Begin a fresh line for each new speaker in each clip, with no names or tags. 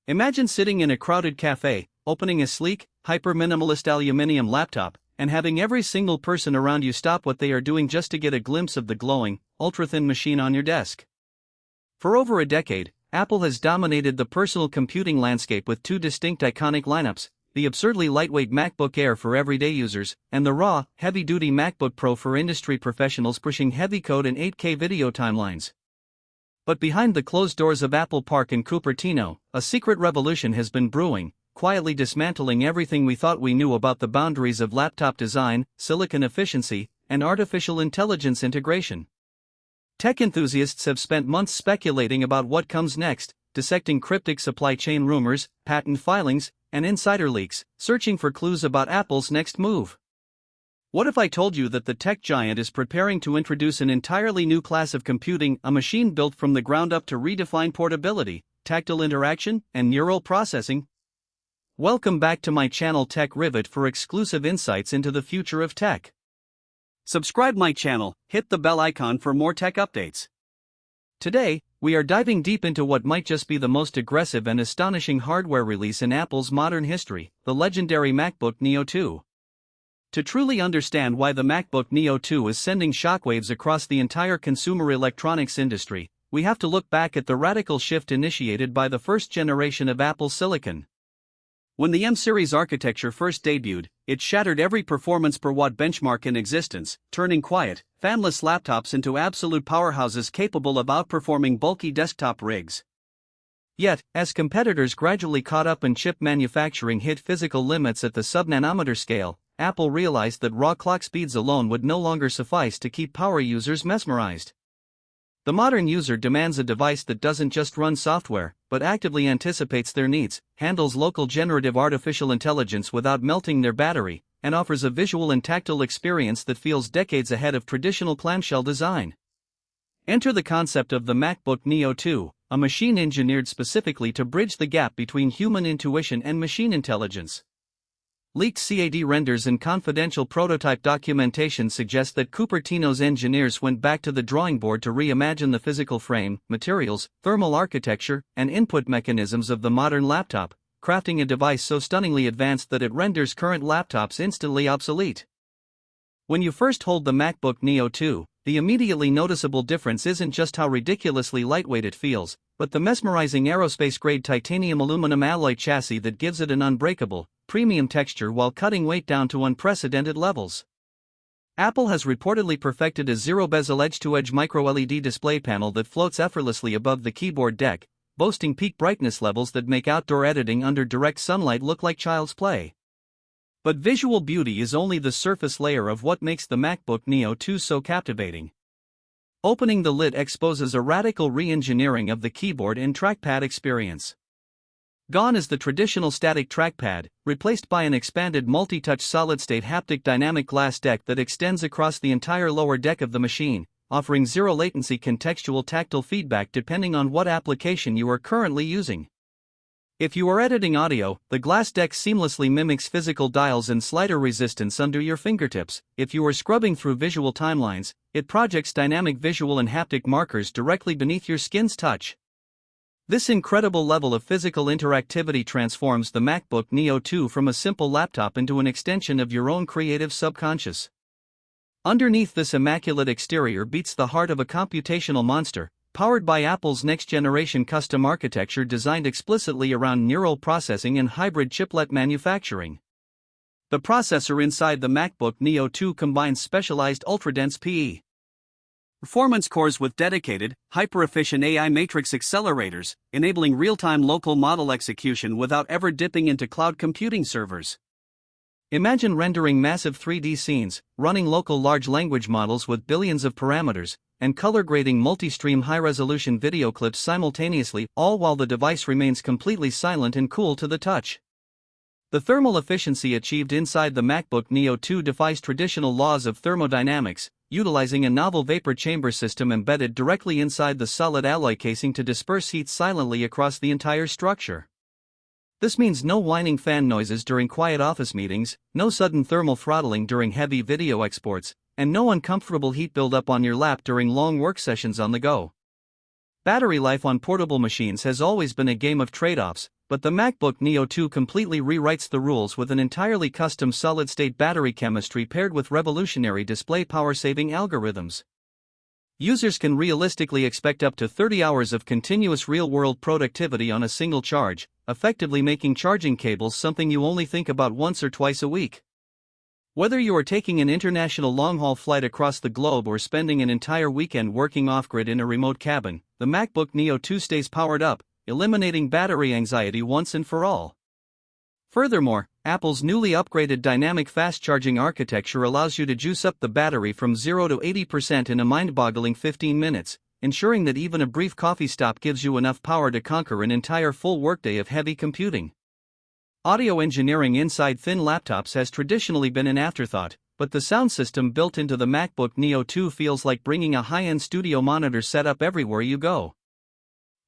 Imagine sitting in a crowded cafe, opening a sleek, hyper-minimalist aluminum laptop, and having every single person around you stop what they are doing just to get a glimpse of the glowing, ultra-thin machine on your desk. For over a decade, Apple has dominated the personal computing landscape with two distinct iconic lineups: the absurdly lightweight MacBook Air for everyday users, and the raw, heavy-duty MacBook Pro for industry professionals pushing heavy code and 8K video timelines. But behind the closed doors of Apple Park in Cupertino, a secret revolution has been brewing, quietly dismantling everything we thought we knew about the boundaries of laptop design, silicon efficiency, and artificial intelligence integration. Tech enthusiasts have spent months speculating about what comes next, dissecting cryptic supply chain rumors, patent filings, and insider leaks, searching for clues about Apple's next move. What if I told you that the tech giant is preparing to introduce an entirely new class of computing, a machine built from the ground up to redefine portability, tactile interaction, and neural processing? Welcome back to my channel Tech Rivet for exclusive insights into the future of tech. Subscribe my channel, hit the bell icon for more tech updates. Today, we are diving deep into what might just be the most aggressive and astonishing hardware release in Apple's modern history, the legendary MacBook Neo 2. To truly understand why the MacBook Neo 2 is sending shockwaves across the entire consumer electronics industry, we have to look back at the radical shift initiated by the first generation of Apple silicon. When the M-series architecture first debuted, it shattered every performance per watt benchmark in existence, turning quiet, fanless laptops into absolute powerhouses capable of outperforming bulky desktop rigs. Yet, as competitors gradually caught up and chip manufacturing hit physical limits at the sub-nanometer scale, Apple realized that raw clock speeds alone would no longer suffice to keep power users mesmerized. The modern user demands a device that doesn't just run software, but actively anticipates their needs, handles local generative artificial intelligence without melting their battery, and offers a visual and tactile experience that feels decades ahead of traditional clamshell design. Enter the concept of the MacBook Neo 2, a machine engineered specifically to bridge the gap between human intuition and machine intelligence. Leaked CAD renders and confidential prototype documentation suggest that Cupertino's engineers went back to the drawing board to reimagine the physical frame, materials, thermal architecture, and input mechanisms of the modern laptop, crafting a device so stunningly advanced that it renders current laptops instantly obsolete. When you first hold the MacBook Neo 2, the immediately noticeable difference isn't just how ridiculously lightweight it feels, but the mesmerizing aerospace-grade titanium aluminum alloy chassis that gives it an unbreakable, premium texture while cutting weight down to unprecedented levels. Apple has reportedly perfected a zero-bezel edge-to-edge micro-LED display panel that floats effortlessly above the keyboard deck, boasting peak brightness levels that make outdoor editing under direct sunlight look like child's play. But visual beauty is only the surface layer of what makes the MacBook Neo 2 so captivating. Opening the lid exposes a radical re-engineering of the keyboard and trackpad experience. Gone is the traditional static trackpad, replaced by an expanded multi-touch solid-state haptic dynamic glass deck that extends across the entire lower deck of the machine, offering zero-latency contextual tactile feedback depending on what application you are currently using. If you are editing audio, the glass deck seamlessly mimics physical dials and slider resistance under your fingertips. If you are scrubbing through visual timelines, it projects dynamic visual and haptic markers directly beneath your skin's touch. This incredible level of physical interactivity transforms the MacBook Neo 2 from a simple laptop into an extension of your own creative subconscious. Underneath this immaculate exterior beats the heart of a computational monster, powered by Apple's next-generation custom architecture designed explicitly around neural processing and hybrid chiplet manufacturing. The processor inside the MacBook Neo 2 combines specialized ultra-dense PE performance cores with dedicated, hyper-efficient AI matrix accelerators, enabling real-time local model execution without ever dipping into cloud computing servers. Imagine rendering massive 3D scenes, running local large language models with billions of parameters, and color grading multi-stream high-resolution video clips simultaneously, all while the device remains completely silent and cool to the touch. The thermal efficiency achieved inside the MacBook Neo 2 defies traditional laws of thermodynamics, utilizing a novel vapor chamber system embedded directly inside the solid alloy casing to disperse heat silently across the entire structure. This means no whining fan noises during quiet office meetings, no sudden thermal throttling during heavy video exports, and no uncomfortable heat buildup on your lap during long work sessions on the go. Battery life on portable machines has always been a game of trade-offs, But the MacBook Neo 2 completely rewrites the rules with an entirely custom solid-state battery chemistry paired with revolutionary display power-saving algorithms. Users can realistically expect up to 30 hours of continuous real-world productivity on a single charge, effectively making charging cables something you only think about once or twice a week. Whether you are taking an international long-haul flight across the globe or spending an entire weekend working off-grid in a remote cabin, the MacBook Neo 2 stays powered up, eliminating battery anxiety once and for all. Furthermore, Apple's newly upgraded dynamic fast-charging architecture allows you to juice up the battery from 0 to 80% in a mind-boggling 15 minutes, ensuring that even a brief coffee stop gives you enough power to conquer an entire full workday of heavy computing. Audio engineering inside thin laptops has traditionally been an afterthought, but the sound system built into the MacBook Neo 2 feels like bringing a high-end studio monitor setup everywhere you go.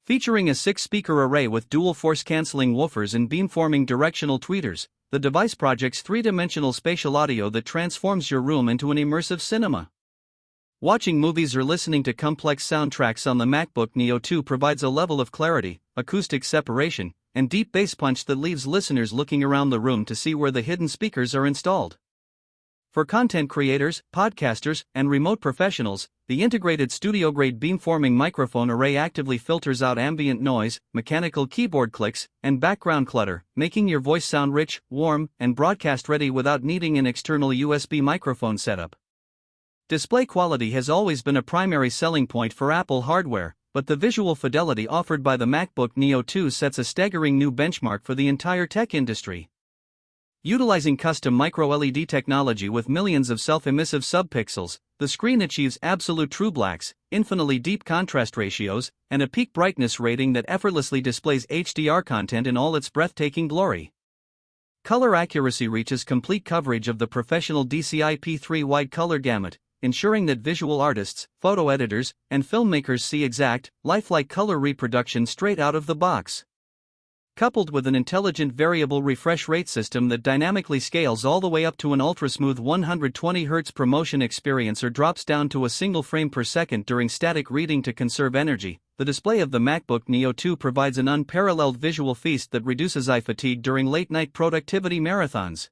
Featuring a 6-speaker array with dual force-canceling woofers and beamforming directional tweeters, the device projects three-dimensional spatial audio that transforms your room into an immersive cinema. Watching movies or listening to complex soundtracks on the MacBook Neo 2 provides a level of clarity, acoustic separation, and deep bass punch that leaves listeners looking around the room to see where the hidden speakers are installed. For content creators, podcasters, and remote professionals, the integrated studio-grade beamforming microphone array actively filters out ambient noise, mechanical keyboard clicks, and background clutter, making your voice sound rich, warm, and broadcast-ready without needing an external USB microphone setup. Display quality has always been a primary selling point for Apple hardware, but the visual fidelity offered by the MacBook Neo 2 sets a staggering new benchmark for the entire tech industry. Utilizing custom micro-LED technology with millions of self-emissive subpixels, the screen achieves absolute true blacks, infinitely deep contrast ratios, and a peak brightness rating that effortlessly displays HDR content in all its breathtaking glory. Color accuracy reaches complete coverage of the professional DCI-P3 wide color gamut, ensuring that visual artists, photo editors, and filmmakers see exact, lifelike color reproduction straight out of the box. Coupled with an intelligent variable refresh rate system that dynamically scales all the way up to an ultra-smooth 120 Hz ProMotion experience or drops down to a single frame per second during static reading to conserve energy, the display of the MacBook Neo 2 provides an unparalleled visual feast that reduces eye fatigue during late-night productivity marathons.